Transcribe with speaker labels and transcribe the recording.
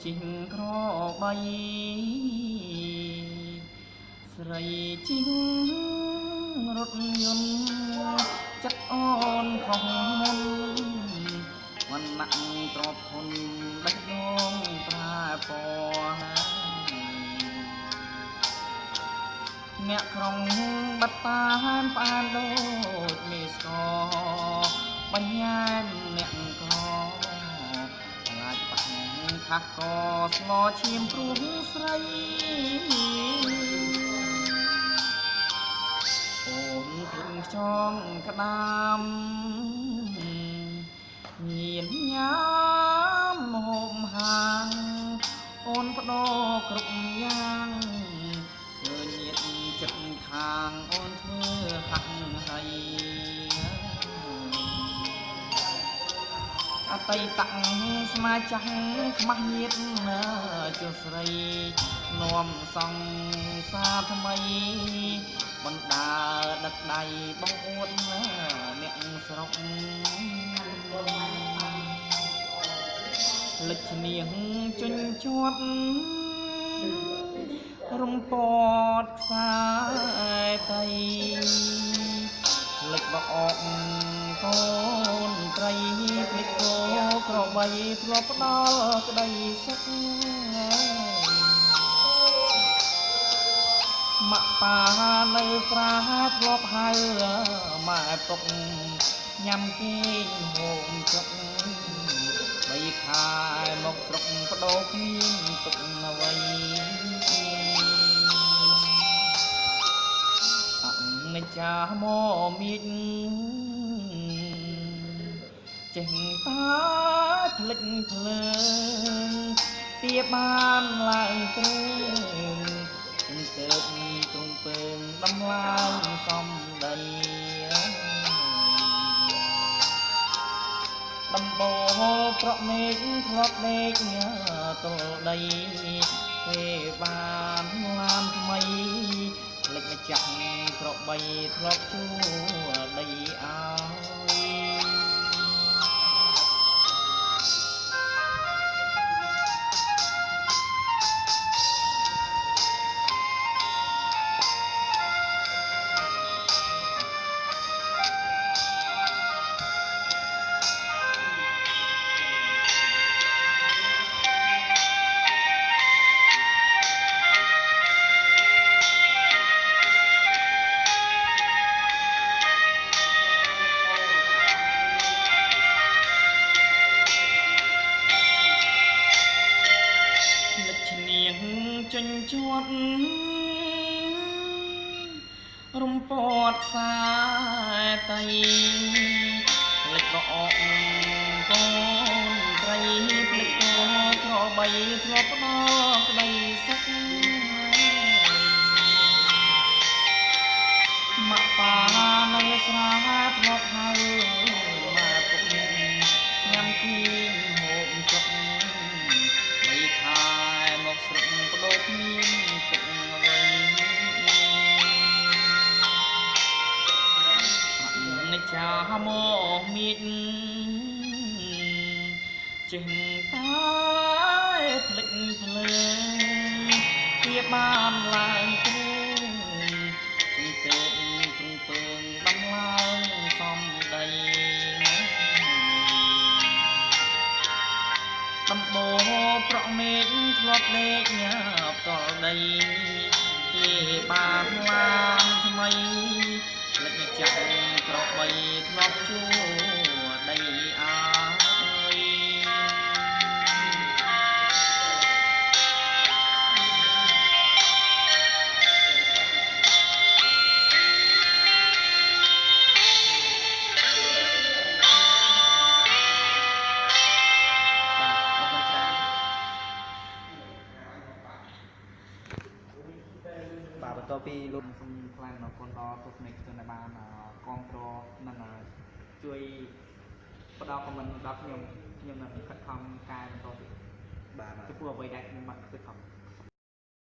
Speaker 1: ជីងក្របីស្រីជីងរថយន្តចិត្តអូនខំមុនវណ្ណៈទ្របធនបេះដូងប្រែពណ៌អ្នកក្រុងបាត់តានផ្អានដូចមេស្គរបញ្ញាអ្នកក្រខ្លាចបាក់ខាស់កស្ងឈាមព្រោះស្រីអូនភ្លេចខ្យងក្ដាមញៀនញ៉ាំហូបហាងអូនបដោគ្រប់យ៉ាងឃើញញាតចិត្តខាងអូនធ្វើហាក់ហើយអតីតស្មាចាស់ខ្មាស់ញាតចុះស្រីនាំសង្សារថ្មីបណ្ដាដឹកដៃបងអួតអ្នកស្រុកលិចឈ្នៀងជញ្ជាត់រំពតខ្សែតៃលិចបអកកូនត្រីភ្លេចគោក្របីធ្លាប់ផ្ដល់ក្ដីសុខម៉ាក់ប៉ានៅស្រាធ្លាប់ហៅម៉ែពុកញ៉ាំគេងហូបចុកបីខែមកស្រុកបដោគ្មានទុកអ្វីអនិច្ចាមកមៀកចេះតែភ្លេចភ្លើងទាបានឡើងទ្រើងជំទៅទ្រង់ពើងដំឡើងសំដីដំបូលប្រក់មេឃធ្លាប់ដេកទល់ដីពេលបានឡានថ្មីលិចម្ចាស់ក្របីធ្លាប់ជួដីឲ្យជញ្ជាត់រំពតខ្សែតៃភ្លេចបអកកូនត្រីភ្លេចគោក្របីធ្លាប់ផ្ដល់ក្ដីសុខម៉ាក់ប៉ានៅស្រាធ្លាប់ហៅម៉ែពុកញ៉ាំគីហូបចុកបីខែមកស្រុកបដោគ្មានទុកអ្វីអនិច្ចាមកមៀកចេះតែភ្លេចភ្លើងវាបានឡើងទ្រើងជំទៅទ្រង់ពើងដំឡើងសំដីដំបូលប្រក់មេឃធ្លាប់ដេកផ្ទាល់ដីពេលបានឡានថ្មីលិចម្ចាស់ក្របីធ្លាប់ជួដីអើយបាទបន្ទាប់ពីលោកសូមថ្លែងអំណរគុណដល់ទស្សនិកជនដែលបានគាំទ្រនិងជួយផ្ដល់ខមមិនដល់ខ្ញុំនឹងខិតខំកែបន្តទៀតបាទចំពោះអ្វីដែលខ្ញុំបានខិតខំ